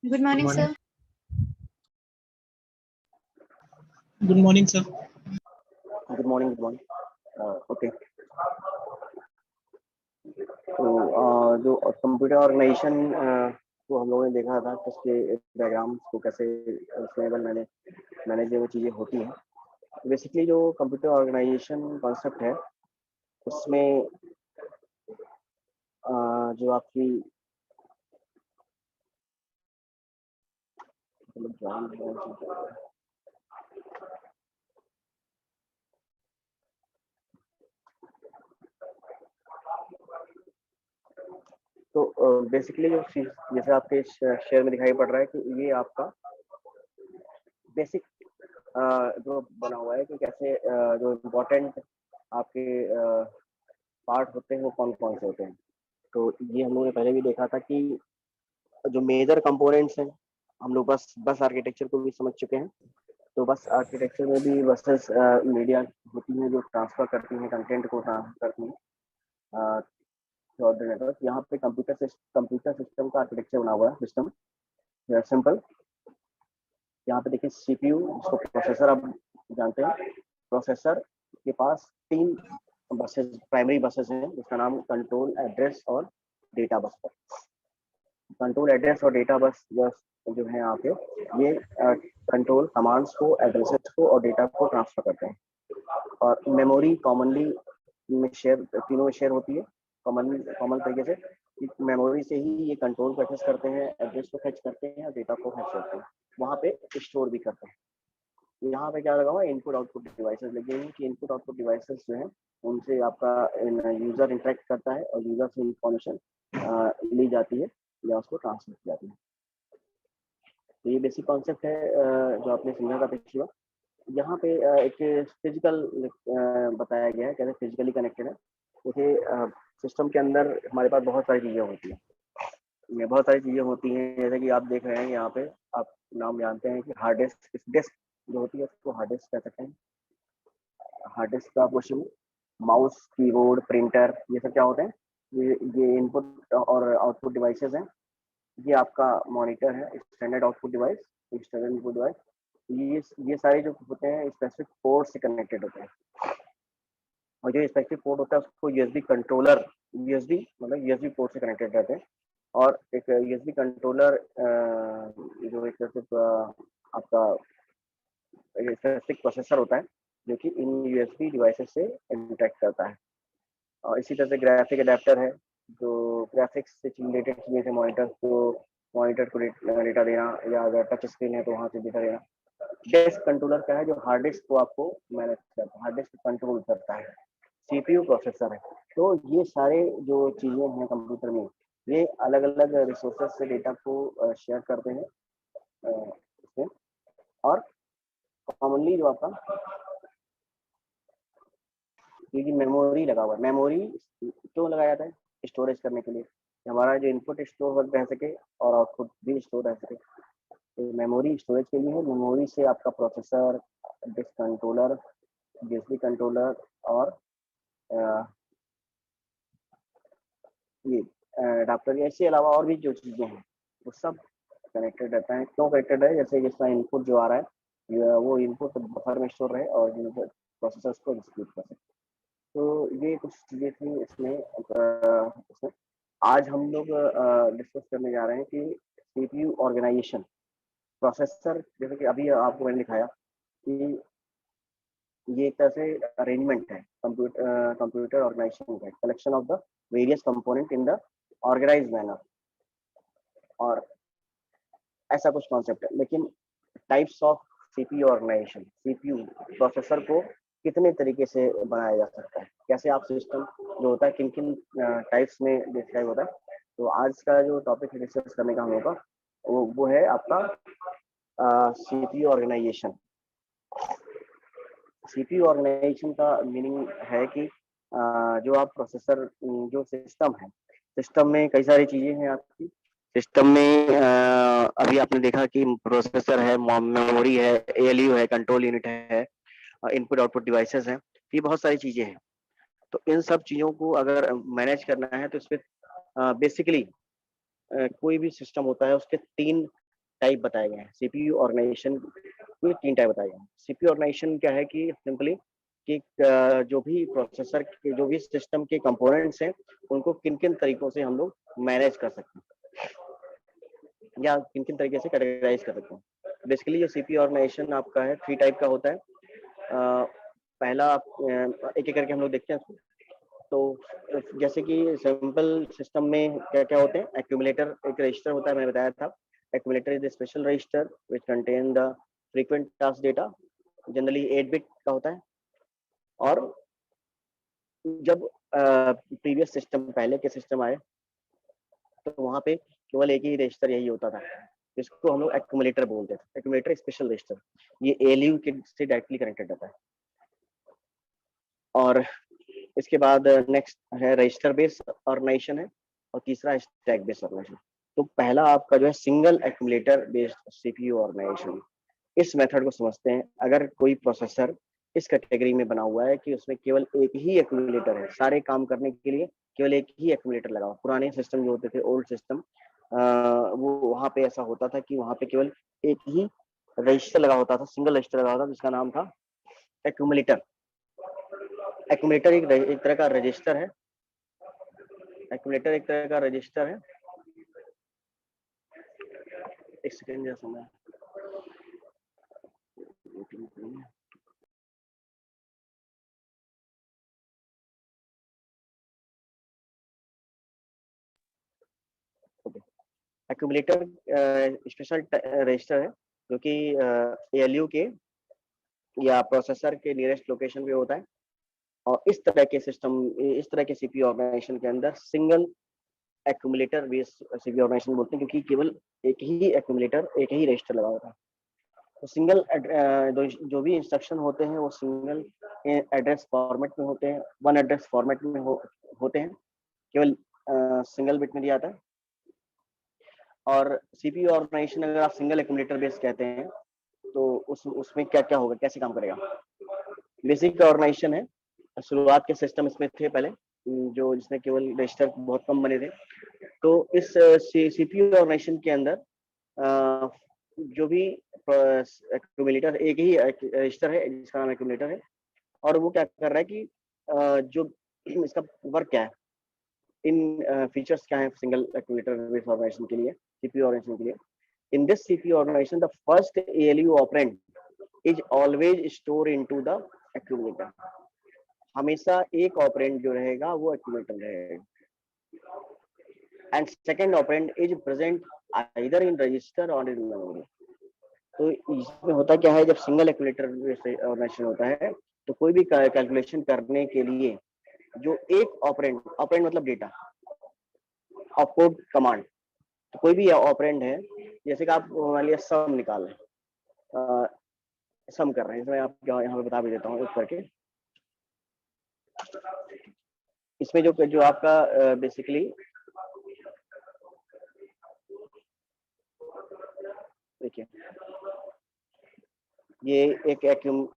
Good Good morning, morning. sir. Good morning, sir. Good morning. Good morning. Okay. तो जो computer organisation को हम लोगों ने देखा था कि उसके डायग्राम्स को कैसे उसमें मैनेज वो चीज़ें होती हैं। बेसिकली जो कंप्यूटर ऑर्गेनाइजेशन कॉन्सेप्ट है उसमें जो आपकी तो बेसिकली जो जैसे आपके शेयर में दिखाई पड़ रहा है कि ये आपका बेसिक जो बना हुआ है कि कैसे जो इम्पोर्टेंट आपके पार्ट होते हैं वो कौन कौन से होते हैं। तो ये हम लोगों ने पहले भी देखा था कि जो मेजर कंपोनेंट्स हैं हम लोग बस आर्किटेक्चर को भी समझ चुके हैं। तो बस आर्किटेक्चर में भी बसेस मीडिया होती हैं जो ट्रांसफर करती हैं कंटेंट को ट्रांसफर करती हैं थ्रू द नेटवर्क। यहाँ पे कंप्यूटर सिस्टम का आर्किटेक्चर बना हुआ है। System simple. यहाँ पे देखिए सीपीयू जिसको प्रोसेसर आप जानते हैं। प्रोसेसर के पास 3 बसेस प्राइमरी बसेस हैं जिसका नाम कंट्रोल एड्रेस और डेटा बस है। कंट्रोल एड्रेस और डेटा बस जो है यहाँ पे ये कंट्रोल कमांड्स को, एड्रेसेस को और डेटा को ट्रांसफर करते हैं। और मेमोरी कॉमनली में तीनों में शेयर होती है कॉमन तरीके से। मेमोरी से ही ये कंट्रोल को एक्सेस करते हैं, एड्रेस को फेच करते हैं और डेटा को फेच करते हैं, वहाँ पे स्टोर भी करते हैं। यहाँ पे क्या लगा हुआ है, इनपुट आउटपुट डिवाइसेस लगे हैं कि इनपुट आउटपुट डिवाइसेस जो है उनसे आपका यूजर इंटरेक्ट करता है और यूजर से इंफॉर्मेशन ली जाती है या उसको ट्रांसफर की जाती है। तो ये बेसिक कॉन्सेप्ट है जो आपने समझा था पिछली बार। यहाँ पे एक फिजिकल बताया गया है कैसे फिजिकली कनेक्टेड है। देखिए सिस्टम के अंदर हमारे पास बहुत सारी चीज़ें होती हैं। बहुत सारी चीज़ें होती हैं जैसे कि आप देख रहे हैं यहाँ पे, आप नाम जानते हैं कि हार्ड डिस्क जो होती है उसको हार्ड डिस्क कह सकते हैं। हार्ड डिस्क का क्वेश्चन, माउस, कीबोर्ड, प्रिंटर, ये सब क्या होते हैं? ये इनपुट और आउटपुट डिवाइसेस हैं। ये आपका मॉनिटर है, standard output device, standard input device. ये सारे जो होते हैं स्पेसिफिक पोर्ट से कनेक्टेड होते हैं। और जो स्पेसिफिक पोर्ट होता है उसको यूएसबी कंट्रोलर, यूएसबी मतलब यूएसबी पोर्ट से कनेक्टेड रहते हैं। और एक यूएसबी कंट्रोलर जो एक सिर्फ आपका स्पेसिफिक प्रोसेसर होता है जो कि इन यूएसबी डिवाइसेस से इंटरेक्ट करता है। और इसी तरह से ग्राफिक अडेप्टर है जो ग्राफिक्स से रिलेटेड चीज़ें से मॉनिटर को डेटा देना, या अगर टच स्क्रीन है तो वहाँ से डेटा देना। डिस्क कंट्रोलर क्या है, जो हार्ड डिस्क को आपको मैनेज करता है, हार्ड डिस्क कंट्रोल करता है। सीपीयू प्रोसेसर है। तो ये सारे जो चीज़ें हैं कंप्यूटर में, ये अलग अलग रिसोर्सेज से डेटा को शेयर करते हैं इसमें। और कॉमनली जो आपका क्योंकि मेमोरी लगा हुआ है, मेमोरी क्यों लगाया जाता है? स्टोरेज करने के लिए, हमारा जो इनपुट स्टोर रह सके और आउटपुट भी स्टोर रह सके। तो मेमोरी स्टोरेज के लिए है। मेमोरी से आपका processor, disk controller, USB controller और ये अडाप्टर, इसके अलावा और भी जो चीज़ें हैं वो सब कनेक्टेड रहता है। क्यों कनेक्टेड है? जैसे जिसका इनपुट जो आ रहा है वो इनपुट बफर में स्टोर रहे और प्रोसेसर उसको एग्जीक्यूट कर सके। तो ये कुछ चीज़ें थी इसमें आज हम लोग डिस्कस करने जा रहे हैं कि सीपीयू ऑर्गेनाइजेशन प्रोसेसर, जैसे कि अभी आपको मैंने दिखाया कि ये एक तरह से अरेंजमेंट है कंप्यूटर ऑर्गेनाइजेशन का, collection of the various component in the organized manner, और ऐसा कुछ कॉन्सेप्ट है। लेकिन types of CPU organization, CPU processor को कितने तरीके से बनाया जा सकता है, कैसे आप सिस्टम जो होता है किन किन टाइप्स में डिस्क्राइब होता है। तो आज का जो टॉपिक डिस्कस करने का हम लोग का वो है आपका सीपीयू ऑर्गेनाइजेशन। सीपीयू ऑर्गेनाइजेशन का मीनिंग है कि जो आप प्रोसेसर जो सिस्टम है, सिस्टम में कई सारी चीज़ें हैं आपकी। सिस्टम में अभी आपने देखा कि प्रोसेसर है, मेमोरी है, एएलयू है, कंट्रोल यूनिट है, इनपुट आउटपुट डिवाइसेस हैं, ये बहुत सारी चीज़ें हैं। तो इन सब चीज़ों को अगर मैनेज करना है तो इस पर बेसिकली कोई भी सिस्टम होता है उसके 3 टाइप बताए गए हैं। सीपीयू ऑर्गेनाइजेशन के 3 टाइप बताए गए हैं। सीपीयू ऑर्गेनाइजेशन क्या है कि सिंपली कि जो भी प्रोसेसर के जो भी सिस्टम के कंपोनेंट्स हैं उनको किन किन तरीकों से हम लोग मैनेज कर सकते हैं या किन किन तरीके से कैटेगराइज कर सकते हैं। बेसिकली जो सीपीयू ऑर्गेनाइजेशन आपका है 3 टाइप का होता है। पहला एक एक करके हम लोग देखते हैं इसको। तो जैसे कि सिंपल सिस्टम में क्या क्या होते हैं, एक्यूमुलेटर एक रजिस्टर होता है, मैंने बताया था। Accumulator is the special register which contain the frequent task data, generally 8 bit का होता है। और जब प्रीवियस सिस्टम पहले के सिस्टम आए तो वहां पे केवल एक ही रजिस्टर यही होता था, जिसको हम लोग एक्यूमुलेटर बोलते थे। एक्यूमुलेटर स्पेशल रजिस्टर, ये एएलयू के से डायरेक्टली कनेक्टेड रहता है। और इसके बाद नेक्स्ट है रजिस्टर बेस्ड ऑर्गेनाइजेशन है, और तीसरा है स्टैक बेस्ड ऑर्गेनाइजेशन। तो पहला आपका जो है single accumulator based CPU organization. इस मेथड को समझते हैं। अगर कोई प्रोसेसर इस कैटेगरी में बना हुआ है कि उसमें केवल एक ही एक्यूमुलेटर है, सारे काम करने के लिए केवल एक ही एक्यूमुलेटर लगा हुआ। पुराने सिस्टम जो होते थे, ओल्ड सिस्टम, वो वहाँ पे ऐसा होता था कि वहाँ पे केवल एक ही रजिस्टर लगा होता था, सिंगल रजिस्टर लगा होता था, जिसका नाम था एक्यूमुलेटर। एक्यूमुलेटर एक तरह का रजिस्टर है। एक्यूमुलेटर एक तरह का रजिस्टर है। एक सेकेंड जैसा मैं एक्यूमुलेटर स्पेशल रजिस्टर है जो कि एएलयू के या प्रोसेसर के नियरेस्ट लोकेशन पे होता है। और इस तरह के सिस्टम, इस तरह के सीपीयू ऑर्गेनाइजेशन के अंदर single accumulator based CPU organization बोलते हैं, क्योंकि केवल एक ही एक्यूमुलेटर, एक ही रजिस्टर लगा होता है। तो सिंगल जो भी इंस्ट्रक्शन होते हैं वो सिंगल एड्रेस फॉर्मेट में होते हैं, वन एड्रेस फॉर्मेट में होते हैं, केवल सिंगल बिट में दिया जाता है। और सीपीयू ऑर्गेनाइजेशन अगर आप सिंगल एक्यूमुलेटर बेस्ड कहते हैं तो उसमें क्या क्या होगा, कैसे काम करेगा। बेसिक ऑर्गेनाइजेशन है। शुरुआत के सिस्टम इसमें थे पहले, जो जिसमें केवल रजिस्टर बहुत कम बने थे। तो इस सीपीयू ऑर्गेनाइजेशन के अंदर जो भी एक्यूमुलेटर, एक ही रजिस्टर है जिसका नाम एक्यूमुलेटर है, और वो क्या कर रहा है कि जो इसका वर्क क्या है, इन फीचर्स क्या है सिंगल एक्यूमुलेटर बेस्ड ऑर्गेनाइजेशन के लिए, सीपीयू ऑर्गेनाइजेशन के लिए। In this CPU organization the first ALU operand is always store into the accumulator. हमेशा एक ऑपरेंड जो रहेगा वो एक्यूमुलेटर रहेगा। And second operand is present either in register or in memory. तो इसमें होता क्या है, जब सिंगल एक्यूमुलेटर ऑर्गेनाइजेशन होता है तो कोई भी कैलकुलेशन करने के लिए जो एक ऑपरेंड, ऑपरेंड मतलब डेटा, ऑपकोड कमांड, तो कोई भी ऑपरेंड है, जैसे कि आप मान लिया सम निकाल रहे, सम कर रहे हैं, इसमें आप यहाँ पे बता भी देता हूँ एक करके। इसमें जो आपका बेसिकली देखिए, ये एक एक्यूम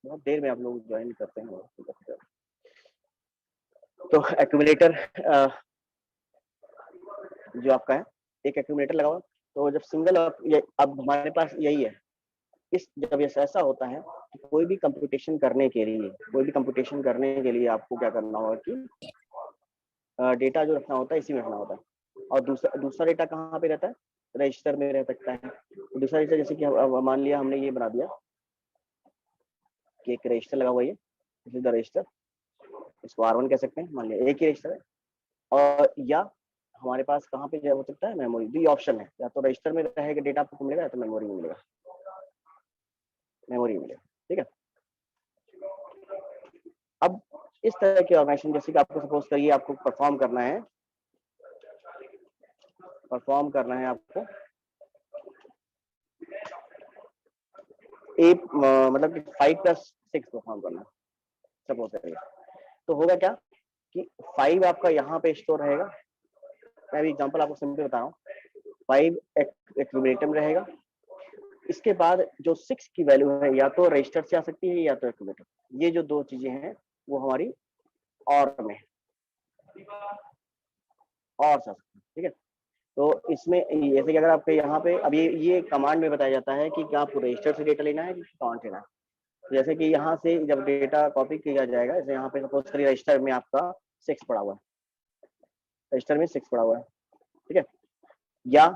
बहुत देर में आप लोग ज्वाइन करते हैं। तो एक्यूमुलेटर जो आपका है, एक एक्यूमुलेटर लगा हुआ, तो जब सिंगल, अब हमारे पास यही है। जब ऐसा होता है तो कोई भी कंप्यूटेशन करने के लिए आपको क्या करना होगा कि डेटा जो रखना होता है इसी में रखना होता है। और दूसरा डेटा कहाँ पे रहता है, रजिस्टर में रह सकता है। तो दूसरा रजिस्टर, जैसे कि अब मान लिया हमने ये बना दिया कि एक रजिस्टर लगा हुआ है, दिस इज द रजिस्टर, इसको R1 कह सकते हैं, मान लिया एक ही रजिस्टर है। और या हमारे पास कहाँ पे हो सकता है, मेमोरी। दो ऑप्शन है, या तो रजिस्टर में रहेगा डेटा आपको मिलेगा, या तो मेमोरी में मिलेगा, ठीक है। अब इस तरह के ऑर्गेनाइजेशन, जैसे कि आपको सपोज करिए आपको परफॉर्म करना है आपको मतलब कि 5 + 6 परफॉर्म करना है सपोज करिए। तो होगा क्या कि 5 आपका यहाँ पे स्टोर रहेगा। मैं भी एग्जांपल आपको सिंपल बता रहा हूँ। 5 एक्यूमुलेटर में रहेगा, इसके बाद जो 6 की वैल्यू है या तो रजिस्टर से आ सकती है या तो एक्यूमुलेटर, ये जो दो चीजें हैं वो हमारी और में और से आ सकती है। ठीक है, तो इसमें जैसे कि अगर आपके यहाँ पे अब ये कमांड में बताया जाता है कि क्या आपको रजिस्टर से डेटा लेना है कि काउंट लेना है। तो जैसे कि यहाँ से जब डेटा कॉपी किया जाएगा, जैसे यहाँ पे सपोज करिए रजिस्टर में आपका 6 पड़ा हुआ है, रजिस्टर में 6 पड़ा हुआ है, ठीक है, या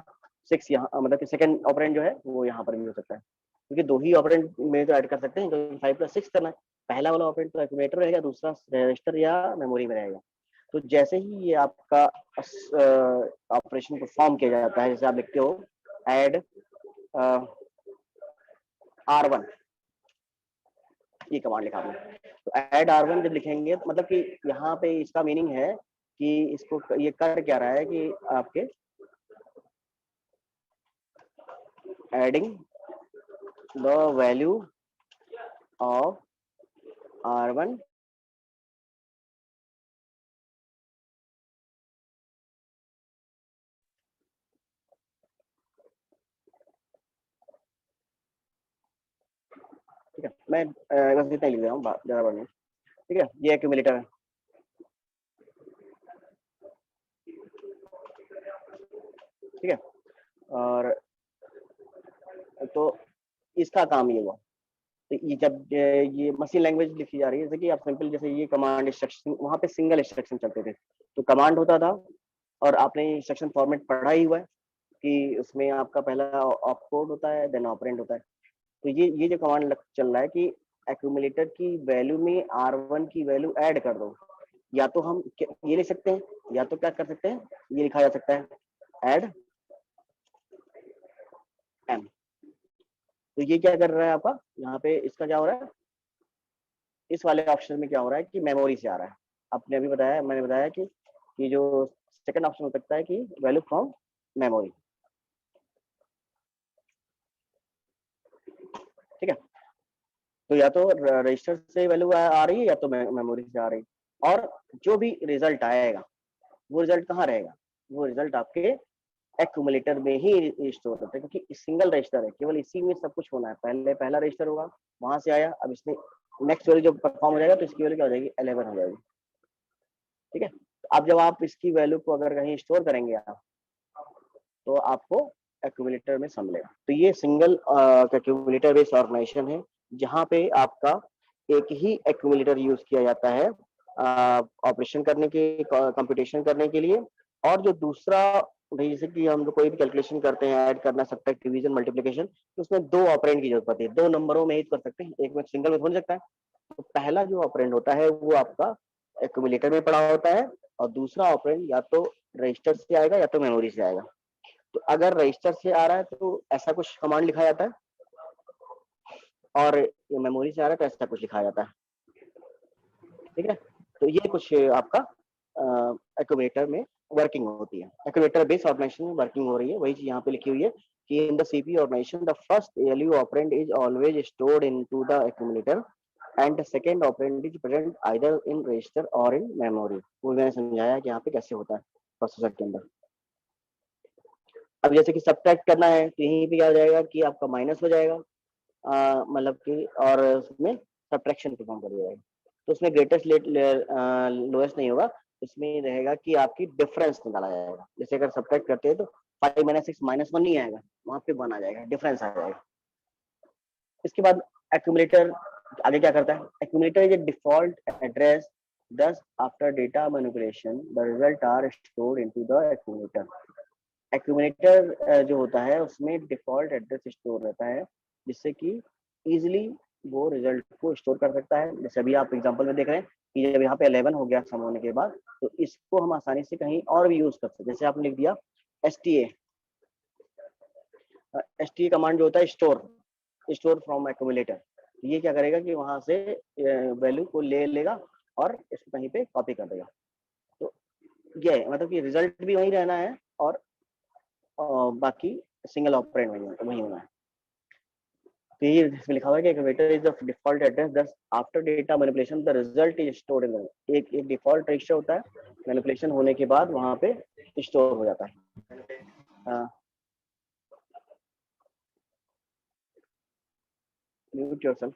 6 यहाँ मतलब कि सेकंड ऑपरेंड जो है वो यहाँ पर भी हो सकता है, क्योंकि दो ही ऑपरेंड में तो ऐड कर सकते हैं, क्योंकि 5 + 6 करना है। पहला वाला ऑपरेंड तो एक्यूमुलेटर रहेगा, दूसरा रजिस्टर या मेमोरी में रहेगा। तो जैसे ही ये आपका ऑपरेशन परफॉर्म किया जाता है, जैसे आप लिखते हो ऐड R1, ये कमांड लिखा आपने, तो ऐड R1 जब लिखेंगे तो मतलब कि यहाँ पे इसका मीनिंग है कि इसको ये कर क्या रहा है कि आपके adding the value of R1 ठीक है, मैं बस इतना ही लिख रहा हूँ, ज़्यादा बड़ा नहीं। ठीक है, ये एक्यूमुलेटर है। ठीक है, और तो इसका काम ये हुआ। तो ये जब ये मशीन लैंग्वेज लिखी जा रही है, जैसे कि आप सिंपल जैसे ये कमांड इंस्ट्रक्शन, वहाँ पे सिंगल इंस्ट्रक्शन चलते थे, तो कमांड होता था और आपने इंस्ट्रक्शन फॉर्मेट पढ़ा ही हुआ है कि उसमें आपका पहला ऑप कोड होता है, देन ऑपरेंड होता है। तो ये जो कमांड चल रहा है कि एक्यूमुलेटर की वैल्यू में R1 की वैल्यू ऐड कर दो, या तो हम ये लिख सकते हैं या तो क्या कर सकते हैं, ये लिखा जा सकता है ऐड M। तो ये क्या कर रहा है आपका, यहाँ पे इसका क्या हो रहा है, इस वाले ऑप्शन में क्या हो रहा है कि मेमोरी से आ रहा है। आपने अभी बताया, मैंने बताया कि जो सेकंड ऑप्शन हो सकता है कि वैल्यू फ्रॉम मेमोरी। ठीक है, तो या तो रजिस्टर से वैल्यू आ रही है या तो मेमोरी से आ रही है, और जो भी रिजल्ट आएगा वो रिजल्ट कहाँ रहेगा, वो रिजल्ट आपके एक्यूमुलेटर में ही स्टोर होता है, क्योंकि सिंगल रजिस्टर है, केवल इसी में सब कुछ होना है। पहले पहला रजिस्टर होगा, वहां से आया, अब इसमें नेक्स्ट वैल्यू जब परफॉर्म हो जाएगा तो इसकी वैल्यू क्या हो जाएगी, 11 हो जाएगी। ठीक है, अब जब आप इसकी वैल्यू को अगर कहीं स्टोर करेंगे आप, तो आपको एक्यूमुलेटर में सम्मिलेगा। तो ये सिंगल एक्यूमुलेटर बेस्ड ऑर्गेनाइजेशन है, जहाँ पे आपका एक ही एक्यूमुलेटर यूज किया जाता है ऑपरेशन करने के, कंप्यूटेशन करने के लिए। और जो दूसरा भाई, जैसे कि हम कोई भी कैलकुलेशन करते हैं, ऐड करना, सब्ट्रैक्ट, डिवीजन, मल्टीप्लिकेशन, तो उसमें दो ऑपरेंड की जरूरत पड़ती है, दो नंबरों में ही कर सकते हैं, एक में सिंगल में हो सकता है। तो पहला जो ऑपरेंड होता है वो आपका एक्यूमुलेटर में पड़ा होता है, और दूसरा ऑपरेंड या तो रजिस्टर से आएगा या तो मेमोरी से आएगा। तो अगर रजिस्टर से आ रहा है तो ऐसा कुछ कमांड लिखा जाता है, और मेमोरी से आ रहा है तो ऐसा कुछ लिखा जाता है। ठीक है, तो ये कुछ आपका एक्यूमुलेटर में वर्किंग होती है, एक्यूमुलेटर बेस्ड ऑर्गेनाइजेशन में वर्किंग हो रही है। वही चीज यहाँ पे लिखी हुई है कि in the CPU organization the first ALU operand is always stored into the accumulator and the second operand is present either in register or in memory. वो मैंने समझाया कि यहाँ पे कैसे होता है प्रोसेसर के अंदर। अब जैसे कि सब्ट्रैक्ट करना है तो यहीं पे क्या हो जाएगा कि आपका माइनस हो जाएगा, मतलब कि, और उसमें सब्ट्रैक्शन परफॉर्म कर दिया जाएगा। तो उसमें ग्रेटेस्ट लोएस्ट नहीं होगा, उसमें रहेगा कि आपकी डिफरेंस निकाला जाएगा। जैसे अगर सब्ट्रैक्ट करते हैं तो 5 - 6 -1 नहीं आएगा, वहां पे 1 आ जाएगा, डिफरेंस आ जाएगा। इसके बाद एक्यूमुलेटर आगे क्या करता है, accumulator is a default address, thus after data manipulation the result are stored into the accumulator। Accumulator जो होता है उसमें डिफॉल्ट एड्रेस स्टोर रहता है, जिससे कि इजीली वो रिजल्ट को स्टोर कर सकता है। जैसे अभी आप एग्जांपल में देख रहे हैं कि जब यहाँ पे 11 हो गया सम होने के बाद, तो इसको हम आसानी से कहीं और भी यूज कर सकते हैं। जैसे आपने लिख दिया STA, STA कमांड जो होता है स्टोर फ्रॉम एक्यूमुलेटर, ये क्या करेगा कि वहां से वैल्यू को ले लेगा और इसको कहीं पे कॉपी कर देगा। तो ये मतलब कि रिजल्ट भी वही रहना है, और बाकी सिंगल ऑपरेंड वही होना है। तो ये इसमें लिखा हुआ है कि accumulator is the default address, thus after data manipulation the result is stored in एक डिफॉल्ट रजिस्टर होता है, मैनिपुलेशन होने के बाद वहां पे स्टोर हो जाता है। Mute yourself.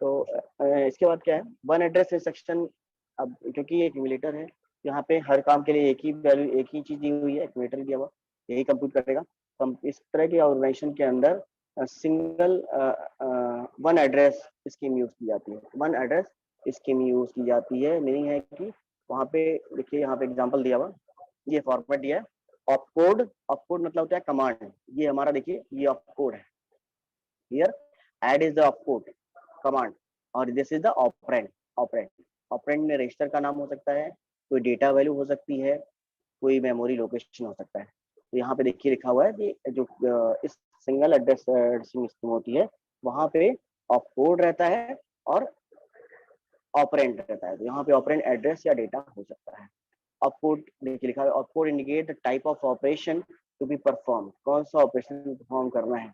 तो इसके बाद क्या है, वन एड्रेस इंस्ट्रक्शन। अब क्योंकि ये एक्यूमुलेटर है, यहाँ पे हर काम के लिए एक ही वैल्यू, एक ही चीज दी हुई है, एक्यूमुलेटर दिया हुआ, यही कंप्यूट करेगा। इस तरह के ऑर्गेनाइजेशन के अंदर single one address scheme use की जाती है। वन एड्रेस स्कीम यूज की जाती है, मीनिंग है कि वहाँ पे देखिए, यहाँ पे एग्जांपल दिया हुआ, ये फॉर्मेट दिया है ऑपकोड। ऑपकोड मतलब होता है कमांड। ये हमारा देखिए, ये ऑपकोड है। Here add is the opcode command और this is the operand. Operand, operand में रजिस्टर का नाम हो सकता है, कोई डेटा वैल्यू हो सकती है, कोई मेमोरी लोकेशन हो सकता है। तो यहाँ पे देखिए लिखा हुआ है कि जो इस सिंगल एड्रेस स्कीम होती है, वहाँ पे ऑपकोड रहता है और ऑपरेंड रहता है। तो यहाँ पे ऑपरेंड एड्रेस या डेटा हो सकता है। ऑपकोड देखिए लिखा है, opcode indicate the type of operation to be perform. कौन सा ऑपरेशन परफॉर्म करना है।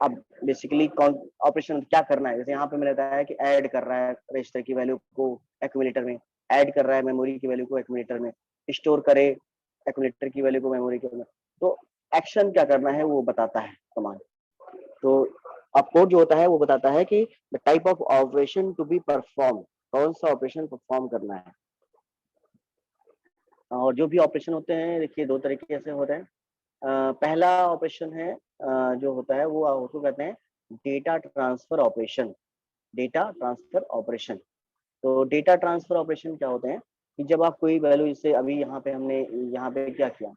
अब बेसिकली कौन ऑपरेशन क्या करना है, जैसे यहाँ पे मैंने बताया कि ऐड कर रहा है रजिस्टर की वैल्यू को एक्यूमुलेटर में, ऐड कर रहा है मेमोरी की वैल्यू को एक्यूमुलेटर में, स्टोर करे एक्यूमुलेटर की वैल्यू को मेमोरी के में। तो एक्शन क्या करना है वो बताता है कमांड। तो ऑपकोड जो होता है वो बताता है कि the type of operation to be perform, कौन सा ऑपरेशन परफॉर्म करना है। और जो भी ऑपरेशन होते हैं देखिए दो तरीके से होते हैं। पहला ऑपरेशन है जो होता है वो उसको कहते हैं data transfer operation. Data transfer operation. तो डेटा ट्रांसफर ऑपरेशन क्या होते हैं कि जब आप कोई वैल्यू, जैसे अभी यहाँ पे हमने यहाँ पे क्या किया,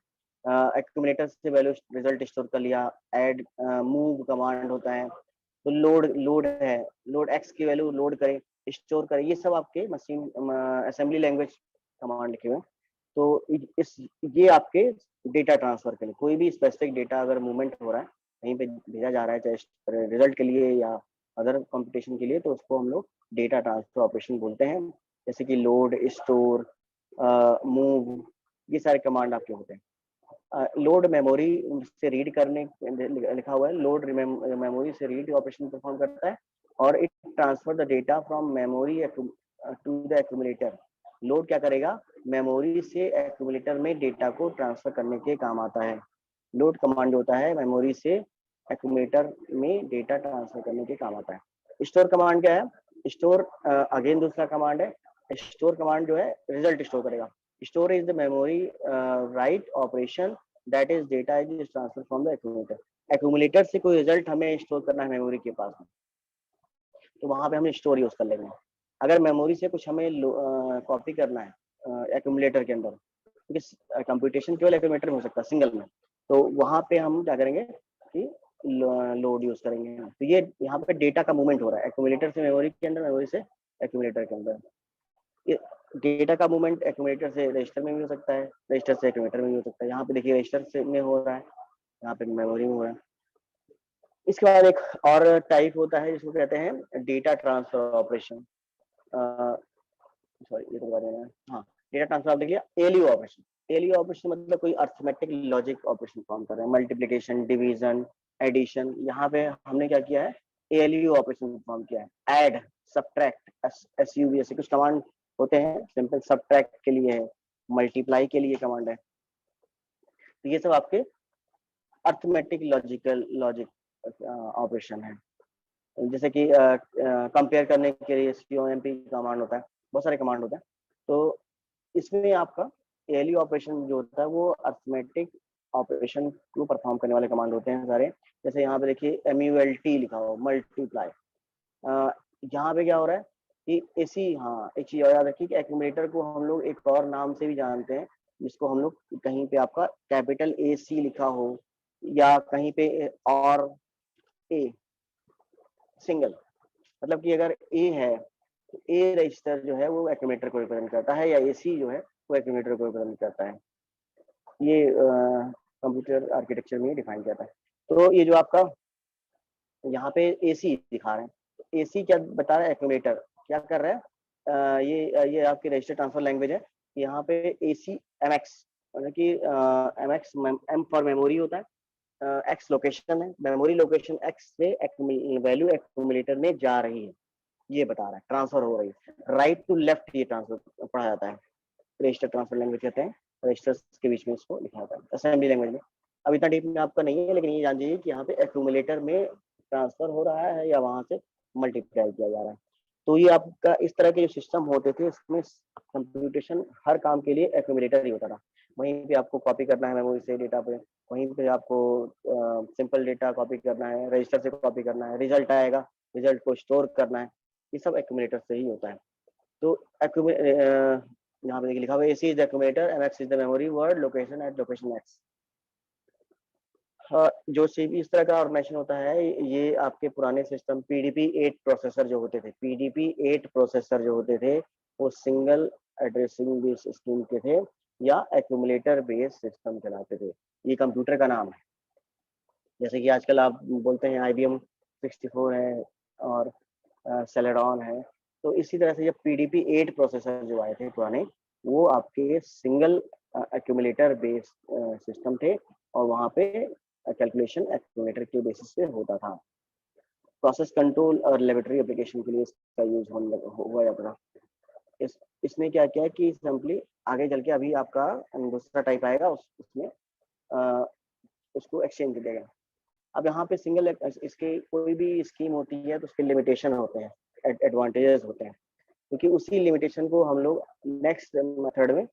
एक्यूमुलेटर से वैल्यू रिजल्ट स्टोर कर लिया। ऐड मूव कमांड होता है। तो लोड है, लोड एक्स की वैल्यू लोड करें, स्टोर करें, ये सब आपके मशीन असेंबली लैंग्वेज कमांड लिखे हुए हैं। तो इस ये आपके डेटा ट्रांसफर के लिए, कोई भी स्पेसिफिक डेटा अगर मूवमेंट हो रहा है, कहीं पे भेजा जा रहा है, चाहे रिजल्ट के लिए या अदर कंप्यूटेशन के लिए, तो उसको हम लोग डेटा ट्रांसफर ऑपरेशन बोलते हैं। जैसे कि लोड, स्टोर, मूव, ये सारे कमांड आपके होते हैं। लोड मेमोरी से रीड करने लिखा हुआ है, लोड मेमोरी से रीड ऑपरेशन परफॉर्म करता है। और it transfer the data from memory to the accumulator. Load क्या करेगा, मेमोरी से एक्यूमुलेटर में डेटा को ट्रांसफर करने के काम आता है। लोड कमांड होता है मेमोरी से एक्यूमुलेटर में डेटा ट्रांसफर करने के काम आता है। स्टोर कमांड क्या है, स्टोर अगेन दूसरा कमांड है। स्टोर कमांड जो है रिजल्ट स्टोर करेगा। Store is the memory write operation that is data is transfer from the accumulator. Accumulator से कोई रिजल्ट हमें स्टोर करना है मेमोरी के पास में, तो वहां पे हम स्टोर यूज कर लेंगे। अगर मेमोरी से कुछ हमें कॉपी करना है एक्यूमुलेटर के अंदर, क्योंकि कंप्यूटेशन केवल एक्यूमुलेटर में हो सकता है सिंगल में, तो वहां पे हम क्या करेंगे कि लोड यूज करेंगे। तो ये यहाँ पे डेटा का मूवमेंट हो रहा है एक्यूमुलेटर से मेमोरी के अंदर, मेमोरी से एक्यूमुलेटर के अंदर। ये डेटा का मूवमेंट एक्यूमुलेटर से रजिस्टर में भी हो सकता है, रजिस्टर से एक्यूमुलेटर में भी हो सकता है। यहाँ पे देखिए रजिस्टर से में हो रहा है, यहाँ पे मेमोरी में हो रहा है। इसके बाद एक और टाइप होता है जिसको कहते हैं डेटा ट्रांसफर ऑपरेशन। सॉरी, ये तो बता देना। हाँ, डेटा ट्रांसफर देखिए एलयू ऑपरेशन। एलयू ऑपरेशन मतलब कोई अर्थमेटिक लॉजिक ऑपरेशन फॉर्म कर रहे हैं, मल्टीप्लिकेशन, डिवीजन, एडिशन। यहाँ पे हमने क्या किया है, एलयू ऑपरेशन फॉर्म किया है। ऐड, सब्ट्रैक्ट, एसयूवी ऐसे कुछ कमांड होते हैं। सिंपल सब्ट्रैक्ट के लिए है, मल्टीप्लाई के लिए कमांड है। तो ये सब आपके अर्थमेटिक लॉजिक ऑपरेशन है। जैसे कि कंपेयर करने के लिए COMP कमांड होता है, बहुत सारे कमांड होते हैं। तो इसमें आपका एलयू ऑपरेशन जो होता है वो अर्थमेटिक ऑपरेशन को परफॉर्म करने वाले कमांड होते हैं सारे। जैसे यहाँ पे देखिए MULT लिखा हो, मल्टीप्लाई। यहाँ पे क्या हो रहा है कि एसी, हाँ एक चीज और याद रखिए कि एक्यूमुलेटर को हम लोग एक और नाम से भी जानते हैं, जिसको हम लोग कहीं पे आपका कैपिटल AC लिखा हो या कहीं पे और ए सिंगल, मतलब कि अगर ए है तो ए रजिस्टर जो है वो एक्यूमुलेटर को रिप्रेजेंट करता है, या AC जो है वो एक्यूमुलेटर को रिप्रेजेंट करता है। ये कंप्यूटर आर्किटेक्चर में डिफाइन किया था। तो ये जो आपका यहाँ पे AC दिखा रहे हैं, तो AC क्या बता रहा है, एक्यूमुलेटर क्या कर रहा है, ये आपकी रजिस्टर ट्रांसफर लैंग्वेज है। यहाँ पे AC MX, मतलब कि MX M फॉर मेमोरी होता है, X लोकेशन है, मेमोरी लोकेशन X से वैल्यू एक्यूमुलेटर में जा रही है, ये बता रहा है, ट्रांसफर हो रही है। राइट टू लेफ्ट ये ट्रांसफर पढ़ा जाता है, रजिस्टर ट्रांसफर लैंग्वेज कहते हैं। रजिस्टर्स के बीच में इसको लिखा जाता है असेंबली लैंग्वेज में। अब इतना डीप में आपका नहीं है, लेकिन ये जान लीजिए कि यहाँ पे एक्यूमुलेटर में ट्रांसफर हो रहा है या वहां से मल्टीप्लाई किया जा रहा है। तो ये आपका इस तरह के जो सिस्टम होते थे, इसमें कंप्यूटेशन हर काम के लिए एक्यूमुलेटर ही होता था। वहीं पे आपको कॉपी करना है मेमोरी से डेटा पे, वहीं पे आपको सिंपल डेटा कॉपी करना है, रजिस्टर से कॉपी करना है, रिजल्ट आएगा, रिजल्ट को स्टोर करना है, ये सब एक्यूमुलेटर से ही होता है। तो यहाँ पे देखिए लिखा हुआ है, is accumulator, MX is the memory word location eight location x. जो सी भी इस तरह का ऑर्गेनाइजेशन होता है, ये आपके पुराने सिस्टम पीडीपी 8 प्रोसेसर जो होते थे, पीडीपी 8 प्रोसेसर जो होते थे, वो सिंगल एड्रेसिंग बेस स्कीम के थे या एक्यूमुलेटर बेस्ड सिस्टम चलाते थे। ये कंप्यूटर का नाम है। जैसे कि आजकल आप बोलते हैं IBM 64 है और सेलेरॉन है, तो इसी तरह से जब पीडीपी 8 प्रोसेसर जो आए थे पुराने, वो आपके सिंगल एक्यूमुलेटर बेस्ड सिस्टम थे और वहाँ पे कैलकुलेशन एक्यूमुलेटर के बेसिस पे होता था। प्रोसेस कंट्रोल और लेबोरेटरी एप्लीकेशन के लिए इसका यूज हुआ जाता था। इसने क्या किया कि सिंपली आगे चल के अभी आपका दूसरा टाइप आएगा, उसमें उसको एक्सचेंज कर देगा। अब यहाँ पे सिंगल इसके कोई भी स्कीम होती है तो उसके लिमिटेशन होते हैं, एडवांटेजेस होते हैं, क्योंकि उसी लिमिटेशन को हम लोग नेक्स्ट मेथड में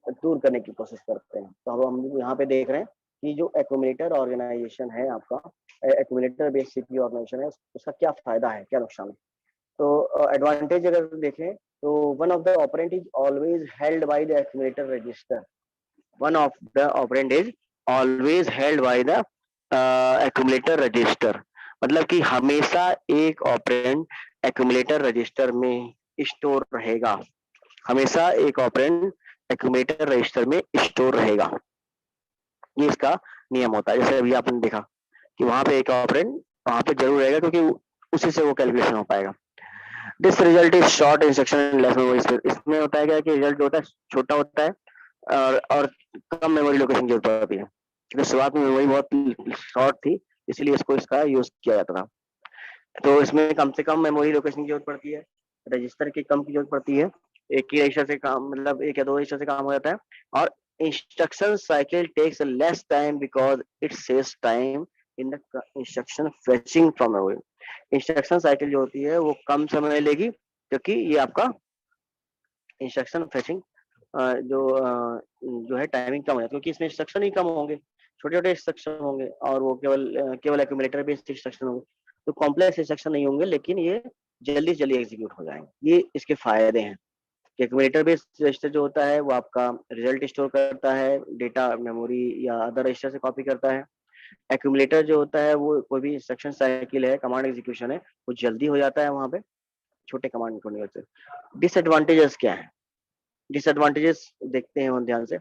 दूर करने की कोशिश करते हैं। तो अब हम यहाँ पे देख रहे हैं कि जो एक्यूमुलेटर ऑर्गेनाइजेशन है आपका, एक्यूमुलेटर बेस्ड सीपीयू ऑर्गेनाइजेशन है, उसका क्या फायदा है, क्या नुकसान है। तो एडवांटेज अगर देखें तो one of the operand is always held by the accumulator register. One of the operand is always held by the accumulator register, मतलब कि हमेशा एक ऑपरेंड एक्यूमुलेटर रजिस्टर में स्टोर रहेगा, हमेशा एक ऑपरेंड एक्यूमुलेटर रजिस्टर में स्टोर रहेगा। ये इसका नियम होता है। जैसे अभी आपने देखा कि वहां पे एक ऑपरेंड वहां पे जरूर रहेगा, क्योंकि उसी से वो कैलकुलेशन हो पाएगा। This result is short instruction less memory space. इसमें होता है क्या कि रिजल्ट जो होता है छोटा होता है और कम मेमोरी लोकेशन की जरूरत पड़ती है, क्योंकि शुरुआत में मेमोरी बहुत शॉर्ट थी, इसलिए इसको इसका यूज किया जाता था। तो इसमें कम से कम मेमोरी लोकेशन की जरूरत पड़ती है, रजिस्टर की कम की जरूरत पड़ती है, एक ही रजिस्टर से काम, मतलब एक या दो रजिस्टर से काम हो जाता है। और instruction cycle takes less time because it saves time in the instruction fetching from memory. Instruction cycle जो होती है वो कम समय लेगी, क्योंकि ये आपका इंस्ट्रक्शन फेचिंग जो है टाइमिंग कम हो जाती है, क्योंकि इसमें इंस्ट्रक्शन ही कम होंगे, छोटे छोटे इंस्ट्रक्शन होंगे और वो केवल एक्यूमुलेटर बेस्ड इंस्ट्रक्शन होंगे, तो कॉम्प्लेक्स इंस्ट्रक्शन नहीं होंगे, लेकिन ये जल्दी से जल्दी एग्जीक्यूट हो जाएंगे। ये इसके फायदे हैं कि एक्यूमुलेटर बेस्ड रजिस्टर जो होता है वो आपका रिजल्ट स्टोर करता है, डेटा मेमोरी या अदर रजिस्टर से कॉपी करता है। एक्यूमुलेटर जो होता है वो कोई भी इंस्ट्रक्शन साइकिल है, कमांड एग्जीक्यूशन है, वो जल्दी हो जाता है वहां पे, छोटे कमांड को नहीं होते। डिसएडवांटेजेस क्या है, डिसएडवांटेजेस देखते हैं हम ध्यान से।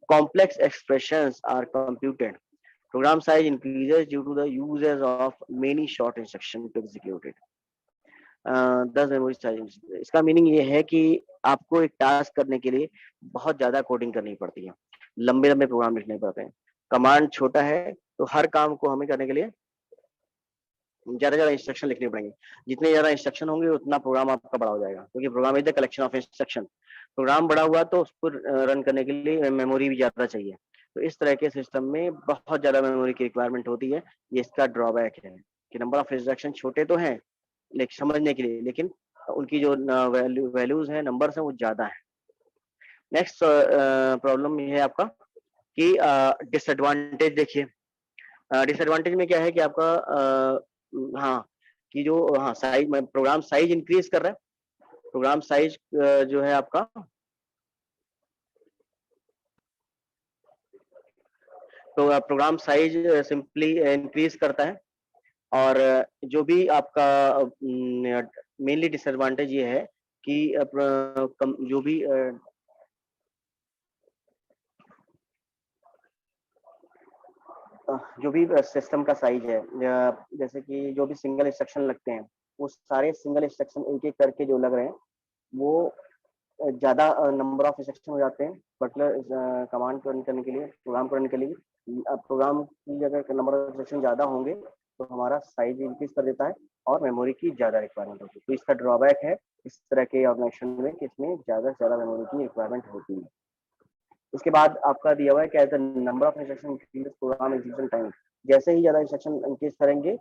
Complex expressions are computed, program size increases due to the uses of many short instruction to execute it. 10 memory size, इसका मीनिंग ये है कि आपको एक टास्क करने के लिए बहुत ज्यादा कोडिंग करनी पड़ती है, लंबे लंबे प्रोग्राम लिखने पड़ते हैं। कमांड छोटा है तो हर काम को हमें करने के लिए ज्यादा ज्यादा इंस्ट्रक्शन लिखने पड़ेंगे। जितने ज्यादा इंस्ट्रक्शन होंगे उतना प्रोग्राम आपका बड़ा हो जाएगा, क्योंकि program is the collection of instruction. Program बड़ा हुआ तो उसको रन करने के लिए मेमोरी भी ज्यादा चाहिए। तो इस तरह के सिस्टम में बहुत ज्यादा मेमोरी की रिक्वायरमेंट होती है। ये इसका ड्रॉबैक है कि नंबर ऑफ इंस्ट्रक्शन छोटे तो हैं लेकिन समझने के लिए, लेकिन उनकी जो वैल्यूज है, नंबर्स हैं, वो ज्यादा है। नेक्स्ट प्रॉब्लम ये है आपका कि डिसएडवांटेज देखिए। डिसएडवांटेज में क्या है कि आपका हाँ कि जो हाँ साइज, प्रोग्राम साइज इंक्रीज कर रहा है, प्रोग्राम साइज जो है आपका, तो प्रोग्राम साइज सिंपली इंक्रीज करता है। और जो भी आपका मेनली डिसएडवांटेज ये है कि जो भी सिस्टम का साइज है, जैसे कि जो भी सिंगल इंस्ट्रक्शन लगते हैं, वो सारे सिंगल इंस्ट्रक्शन एक एक करके जो लग रहे हैं, वो ज्यादा नंबर ऑफ इंस्ट्रक्शन हो जाते हैं पर्टिकुलर कमांड को रन करने के लिए, प्रोग्राम को रन करने के लिए। अब प्रोग्राम की अगर नंबर ऑफ इंस्ट्रक्शन ज्यादा होंगे तो हमारा साइज इंक्रीज कर देता है और मेमोरी की ज्यादा रिक्वायरमेंट होती है। तो इसका ड्रॉबैक है इस तरह के ऑर्गेनाइजेशन में कि इसमें ज्यादा से ज्यादा मेमोरी की रिक्वायरमेंट होती है। इसके बाद आपका दिया हुआ है क्या, number of instruction increase program execution time, जैसे ही ज्यादा इंस्ट्रक्शन इंक्रीज करेंगे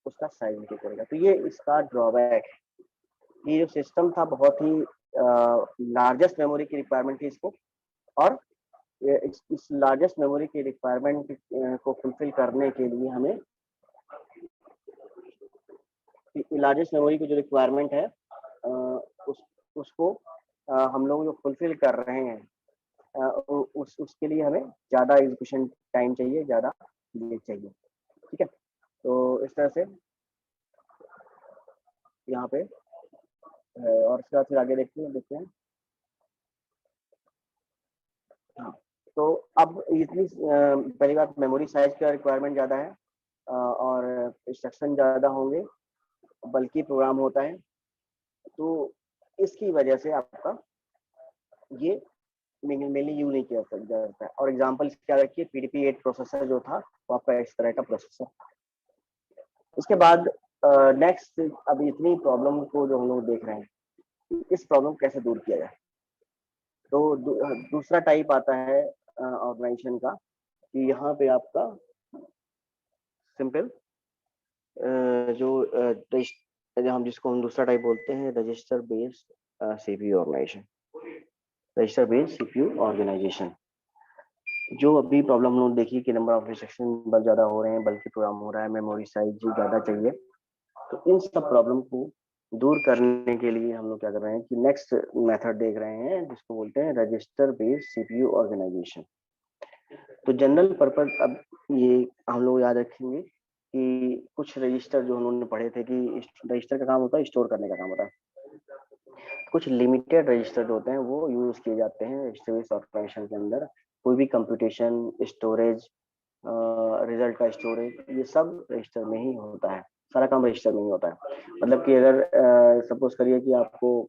उसका साइज इंक्रीज करेगा। तो ये इसका ड्रॉबैक है। ये जो सिस्टम था बहुत ही लार्जेस्ट मेमोरी की रिक्वायरमेंट थी इसको, और इस लार्जेस्ट मेमोरी की रिक्वायरमेंट को फुलफिल करने के लिए हमें लार्जेस्ट मेमोरी की जो रिक्वायरमेंट है उसको हम लोग जो फुलफिल कर रहे हैं उसके लिए हमें ज़्यादा एग्जीक्यूशन टाइम चाहिए, ज़्यादा ये चाहिए। ठीक है, तो इस तरह से यहाँ पे और इसके बाद फिर आगे देखते हैं। हाँ, तो अब इतनी पहली बात, मेमोरी साइज का रिक्वायरमेंट ज़्यादा है और इंस्ट्रक्शन ज़्यादा होंगे, बल्कि प्रोग्राम होता है, तो इसकी वजह से आपका ये मेनली यूज नहीं किया जाता है। और एग्जांपल क्या रखिए, PDP-8 प्रोसेसर जो था वो आपका इस तरह का प्रोसेसर। उसके बाद नेक्स्ट, अब इतनी प्रॉब्लम को जो हम लोग देख रहे हैं, इस प्रॉब्लम कैसे दूर किया जाए। तो दूसरा टाइप आता है ऑर्गेनाइजेशन का, कि यहाँ पे आपका सिंपल जो हम जिसको हम दूसरा टाइप बोलते हैं register based CPU organization. Register based CPU organization, जो अभी प्रॉब्लम हम लोग देखी कि नंबर ऑफ इंस्ट्रक्शन बहुत ज़्यादा हो रहे हैं, बल्कि प्रोग्राम हो रहा है, मेमोरी साइज ज़्यादा चाहिए। तो इन सब प्रॉब्लम को दूर करने के लिए हम लोग क्या कर रहे हैं कि नेक्स्ट मेथड देख रहे हैं, जिसको बोलते हैं रजिस्टर बेस्ड CPU ऑर्गेनाइजेशन। तो जनरल पर्पज, अब ये हम लोग याद रखेंगे कि कुछ रजिस्टर जो उन्होंने पढ़े थे कि रजिस्टर का काम होता है स्टोर करने का काम होता है। कुछ लिमिटेड रजिस्टर होते हैं वो यूज किए जाते हैं रजिस्टर बेस्ड ऑर्गेनाइजेशन के अंदर। कोई भी कंप्यूटेशन, स्टोरेज, रिजल्ट का स्टोरेज, ये सब रजिस्टर में ही होता है, सारा काम रजिस्टर में ही होता है। मतलब कि अगर सपोज करिए कि आपको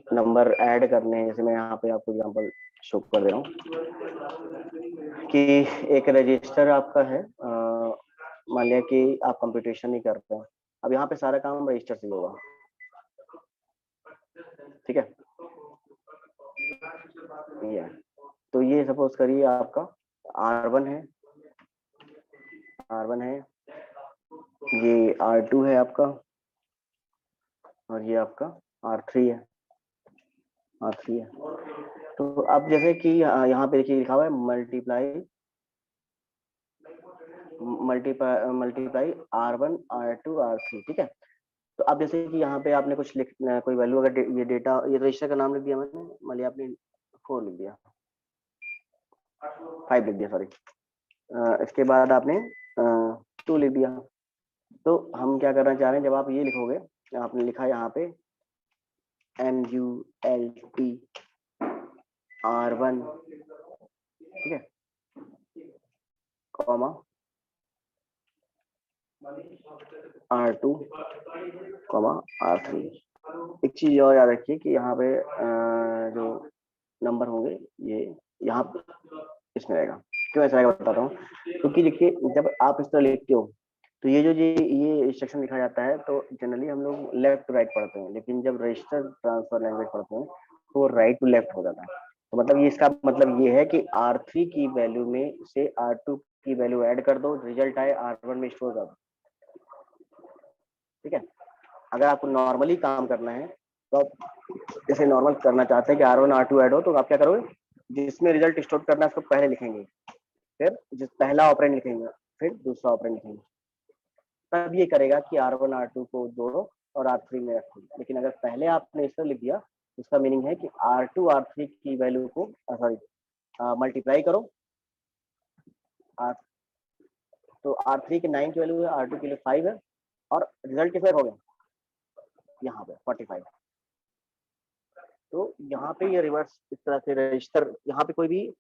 नंबर ऐड करने हैं, जैसे मैं यहाँ पे आपको एग्जांपल शो कर दे रहा हूँ कि एक रजिस्टर आपका है, मान लिया कि आप कंप्यूटेशन ही करते हैं, अब यहाँ पे सारा काम रजिस्टर से होगा। ठीक है, ये तो ये सपोज करिए आपका R1 है, ये R2 है आपका, और ये आपका R3 है, तो अब जैसे कि यहाँ पे देखिए लिखा हुआ है मल्टीप्लाई R1 R2 R3। ठीक है, तो अब जैसे कि यहाँ पे आपने कुछ कोई वैल्यू, अगर ये डेटा, ये रजिस्टर का नाम लिख दिया मैंने, मान लिया आपने 4 लिख दिया, 5 लिख दिया, सॉरी, इसके बाद आपने 2 लिख दिया। तो हम क्या करना चाह रहे हैं, जब आप ये लिखोगे, आपने लिखा यहाँ पे MULT R1, ठीक है, कॉमा R2, कॉमा R3। एक चीज और याद रखिए कि यहाँ पे जो नंबर होंगे ये यहाँ इसमें रहेगा। क्यों ऐसा रहेगा बताता हूँ, क्योंकि देखिए जब आप इस तरह लिखते हो तो ये इंस्ट्रक्शन लिखा जाता है तो जनरली हम लोग लेफ्ट टू राइट पढ़ते हैं, लेकिन जब रजिस्टर ट्रांसफर लैंग्वेज पढ़ते हैं तो राइट टू लेफ्ट हो जाता है। तो मतलब ये, इसका मतलब ये है कि R3 की वैल्यू में से R2 की वैल्यू ऐड कर दो, रिजल्ट आए R1 में स्टोर कर दो। ठीक है, अगर आपको नॉर्मली काम करना है तो आप इसे नॉर्मल करना चाहते हैं कि R1 R2 ऐड हो, तो आप क्या करोगे, जिसमें रिजल्ट स्टोर करना है उसको पहले लिखेंगे, फिर जिस पहला ऑपरेंड लिखेंगे, फिर दूसरा ऑपरेंड लिखेंगे, तब ये करेगा कि R1 R2 को जोड़ो और R3 में रखो। लेकिन अगर पहले आपने इस तरह लिख दिया, उसका मीनिंग है कि R2 R3 की वैल्यू को सॉरी मल्टीप्लाई करो, तो R3 के 9 की वैल्यू है, R2 के लिए 5 है, और रिजल्ट किसमें हो गया, यहाँ पे 45। तो यहाँ पे ये रिवर्स इस तरह से रजिस्टर, यहाँ पे कोई भी,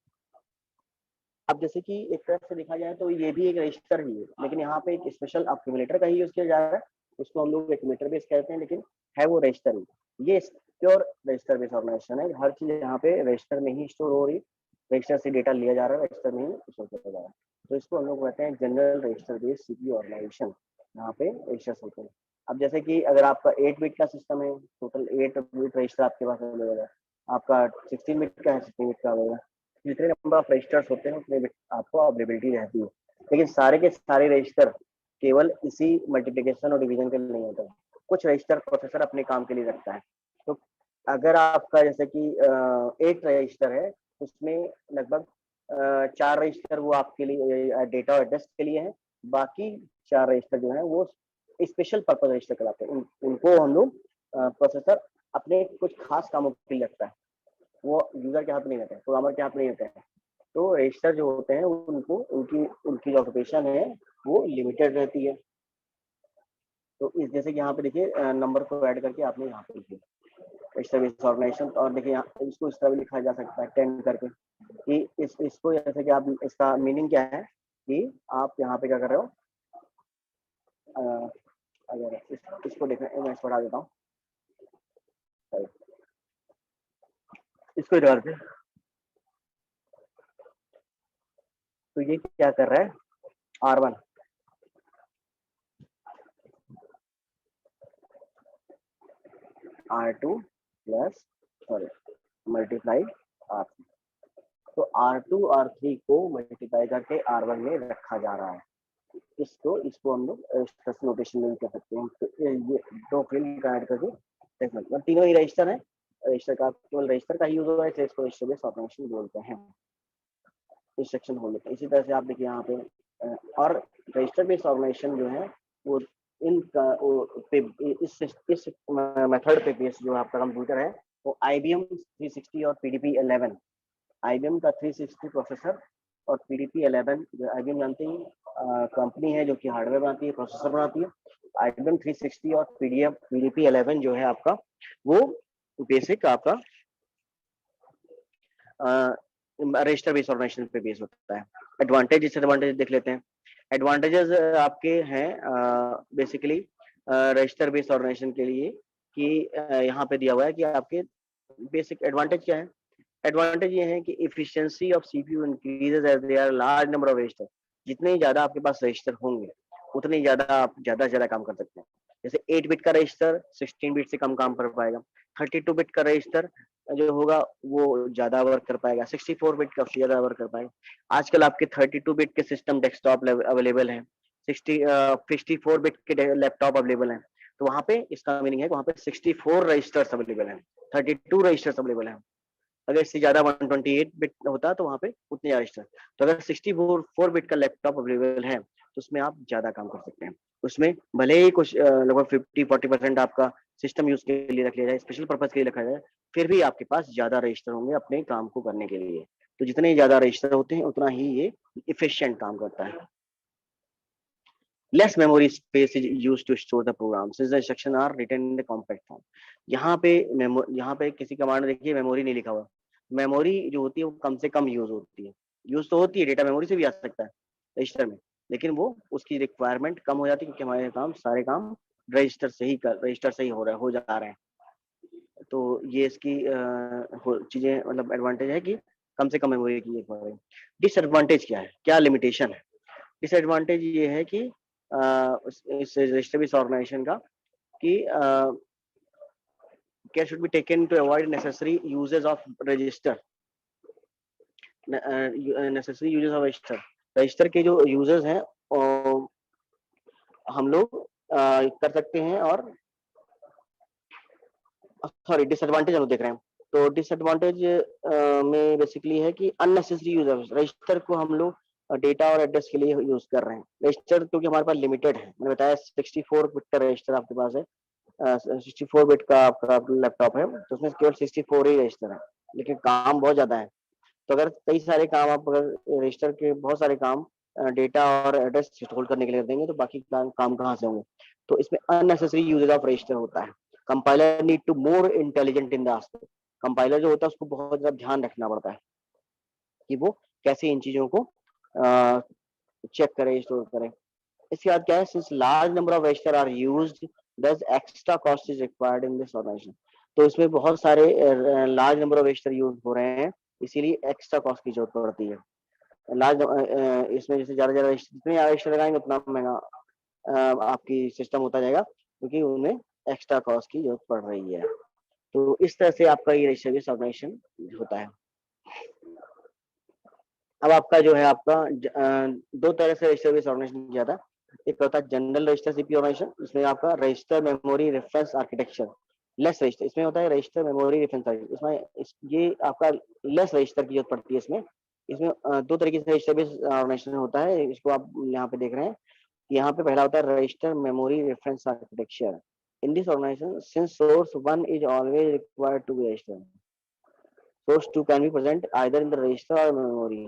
अब जैसे कि एक तरह से देखा जाए तो ये भी एक रजिस्टर ही है, लेकिन यहाँ पे एक स्पेशल एक्यूमुलेटर का ही यूज किया जा रहा है, उसको हम लोग एक्यूमुलेटर बेस कहते हैं, लेकिन है वो रजिस्टर ही। ये प्योर रजिस्टर बेस ऑर्गेनाइजेशन है, हर चीज यहाँ पे रजिस्टर में ही स्टोर हो रही, रजिस्टर से डेटा लिया जा रहा है, रजिस्टर में ही स्टोर किया जा रहा है। तो इसको हम लोग कहते हैं general register base CPU organization, यहाँ पे रजिस्टर्स होते हैं। अब जैसे कि अगर आपका 8 बिट का सिस्टम है, टोटल 8 बिट रजिस्टर आपके पास अवेलेबल है, आपका 16 बिट का है, 16 बिट का अवेलेबल है, जितने नंबर ऑफ रजिस्टर्स होते हैं उतने आपको अवेलेबिलिटी रहती है, लेकिन सारे के सारे रजिस्टर केवल इसी मल्टीप्लिकेशन और डिवीजन के लिए नहीं होते, कुछ रजिस्टर प्रोसेसर अपने काम के लिए रखता है। तो अगर आपका जैसे कि 8 रजिस्टर है, उसमें लगभग 4 रजिस्टर वो आपके लिए डेटा और एड्रेस के लिए है, बाकी 4 रजिस्टर जो है वो स्पेशल पर्पज रजिस्टर कहलाते हैं। उनको हम लोग प्रोसेसर अपने कुछ खास कामों के लिए रखता है, वो यूजर के हाथ में नहीं रहते हैं, प्रोग्रामर के हाथ में नहीं रहते हैं। तो रजिस्टर जो होते हैं उनको उनकी उनकी जो ऑक्यूपेशन है वो लिमिटेड रहती है। तो इस जैसे कि यहाँ पे देखिए नंबर को ऐड करके आपने यहाँ पे लिखे रजिस्टर बेस्ड ऑर्गेनाइजेशन, और देखिए यहाँ इसको इस तरह भी लिखा जा सकता है 10 करके, कि इसको जैसे कि आप इसका मीनिंग क्या है कि आप यहाँ पे क्या कर रहे हो, अगर इसको देखना मैं पढ़ा देता हूँ इसको इधर से। तो ये क्या कर रहा है, R1 R2 plus sorry multiply R3, तो R2 R3 को मल्टीप्लाई करके R1 में रखा जा रहा है। इसको इसको हम लोग रजिस्टर नोटेशन में कर सकते हैं। तो ये दो फील्ड का ऐड करके मतलब तीनों ही रजिस्टर है, रजिस्टर का केवल रजिस्टर का यूज हो रहा है, इसलिए इसको रजिस्टर बेस्ड ऑपरेशन बोलते हैं, इंस्ट्रक्शन बोल देते हैं। इसी तरह से आप देखिए यहाँ पे और रजिस्टर बेस्ड ऑर्गेनाइजेशन जो है वो इस मेथड पे बेस्ड जो आपका कंप्यूटर है वो IBM 360 और PDP 11, IBM का 360 प्रोसेसर और PDP 11 जो IBM जानते ही कंपनी है जो कि हार्डवेयर बनाती है, प्रोसेसर बनाती है। IBM 360 और PDP 11 जो है आपका वो बेसिक आपका रजिस्टर बेस्ड ऑर्गेनाइजेशन पे बेस होता है। एडवांटेज डिसएडवांटेज देख लेते हैं। एडवांटेजेस आपके हैं बेसिकली रजिस्टर बेस्ड ऑर्गेनाइजेशन के लिए कि यहाँ पे दिया हुआ है कि आपके बेसिक एडवांटेज क्या है। एडवांटेज ये है कि efficiency of CPU increases as there are large number of register. जितने ज्यादा आपके पास रजिस्टर होंगे उतने ज्यादा आप ज्यादा से ज्यादा काम कर सकते हैं। जैसे 8 बिट का रजिस्टर 16 बिट से कम काम कर पाएगा, 32 बिट का रजिस्टर जो होगा वो ज्यादा वर्क कर पाएगा, 64 बिट का ज्यादा वर्क कर पाएगा। आजकल आपके 32 बिट के सिस्टम डेस्कटॉप अवेलेबल है, 64 बिट के लैपटॉप अवेलेबल है। तो वहां पे इसका मीनिंग है वहां पे 64 रजिस्टर्स अवेलेबल है, 32 रजिस्टर्स अवेलेबल है। अगर इससे ज्यादा 128 बिट होता तो वहां पे उतने ज्यादा रजिस्टर। तो अगर 64 बिट का लैपटॉप अवेलेबल है तो उसमें आप ज्यादा काम कर सकते हैं। उसमें भले ही कुछ लगभग 50-40% आपका सिस्टम यूज के लिए रख लिया जाए, स्पेशल पर्पज के लिए रखा जाए, फिर भी आपके पास ज्यादा रजिस्टर होंगे अपने काम को करने के लिए। तो जितने ज्यादा रजिस्टर होते हैं उतना ही ये इफिशिएंट काम करता है। Less memory space is used to store the program since the instructions are written in the compact form. यहाँ पे किसी कमांड में देखिए मेमोरी नहीं लिखा हुआ। मेमोरी जो होती है वो कम से कम यूज होती है, यूज तो होती है, डेटा मेमोरी से भी आ सकता है रजिस्टर में, लेकिन वो उसकी रिक्वायरमेंट कम हो जाती है क्योंकि हमारे सारे काम रजिस्टर से ही हो जा रहे हैं। तो ये इसकी चीजें मतलब एडवांटेज है कि कम से कम मेमोरी की रिक्वायरमेंट। डिसएडवांटेज क्या है, क्या लिमिटेशन है? डिसएडवांटेज ये है कि इस रजिस्टर बेस्ड ऑर्गेनाइजेशन का कि care should be taken to avoid necessary uses of register, necessary uses of register। Register के जो यूजर्स हैं हम लोग कर सकते हैं, और सॉरी डिसएडवांटेज हम लोग देख रहे हैं। तो डिसएडवांटेज में बेसिकली है कि अननेसेसरी यूज ऑफ रजिस्टर को हम लोग डेटा और एड्रेस के लिए यूज कर रहे हैं। रजिस्टर क्योंकि हमारे पास लिमिटेड है, मैंने बताया 64 बिट का रजिस्टर आपके पास है, 64 बिट का आपका लैपटॉप है तो उसमें केवल 64 ही रजिस्टर है, लेकिन काम बहुत ज्यादा है। तो अगर कई सारे काम आप अगर रजिस्टर के बहुत सारे काम डेटा और एड्रेस होल्ड करने के लिए देंगे तो बाकी काम कहाँ से होंगे। तो इसमें अननेसेसरी यूजेज ऑफ रजिस्टर होता है। Compiler need to more intelligent in the aspect. Compiler जो होता है उसको बहुत ज्यादा ध्यान रखना पड़ता है कि वो कैसे इन चीजों को चेक करे, स्टोर करे। इसके बाद क्या है, since large number of register are used thus extra cost is required in this organisation. तो इसमें बहुत सारे large number of register use हो रहे हैं, इसीलिए एक्स्ट्रा कॉस्ट की जरूरत पड़ती है। लार्ज इसमें जैसे ज्यादा जितने रजिस्टर लगाएंगे उतना महंगा आपकी सिस्टम होता जाएगा क्योंकि उन्हें एक्स्ट्रा कॉस्ट की जरूरत पड़ रही है। तो इस तरह से आपका ये रजिस्टर बेस्ड ऑर्गेनाइजेशन होता है। अब आपका जो है आपका दो तरह से रजिस्टर बेस्ड ऑर्गेनाइजेशन किया था। एक होता है जनरल रजिस्टर सीपी ऑर्गेनाइजेशन, इसमें आपका register memory reference architecture less register, इसमें होता है रजिस्टर मेमोरी रेफरेंस आर्किटेक्चर, ये आपका लेस रजिस्टर की जरूरत पड़ती है इसमें। इसमें दो तरीके से रजिस्टर बेस्ड ऑर्गेनाइजेशन होता है, इसको आप यहाँ पे देख रहे हैं। यहाँ पे पहला होता है register memory reference architecture. In this organization since source 1 is always required to be registered, source 2 can be present either in the register or memory,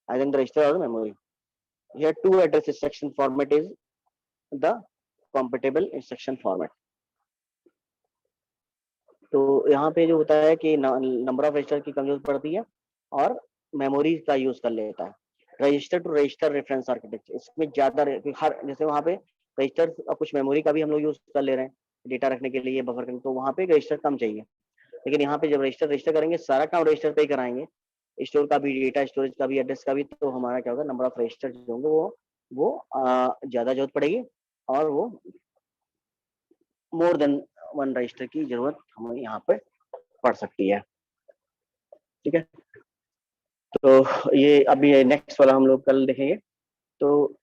either in the register or memory. Here two address instruction format is the compatible instruction format. तो यहाँ पे जो होता है कि number of register की कम जरूरत पड़ती है और मेमोरी का यूज कर लेता है। Register to register reference architecture, इसमें ज्यादा हर जैसे वहाँ पे रजिस्टर और कुछ मेमोरी का भी हम लोग यूज कर ले रहे हैं डेटा रखने के लिए, बफर करने, तो वहाँ पे रजिस्टर कम चाहिए। लेकिन यहाँ पे जब रजिस्टर करेंगे सारा काम रजिस्टर पे ही कराएंगे, स्टोर का भी, डेटा स्टोरेज का भी, एड्रेस का भी, तो हमारा क्या होगा, नंबर ऑफ रजिस्टर जो होंगे वो ज्यादा जरूरत पड़ेगी और वो मोर देन वन रजिस्टर की जरूरत हमें यहाँ पे पड़ सकती है। ठीक है, तो ये अभी नेक्स्ट वाला हम लोग कल देखेंगे। तो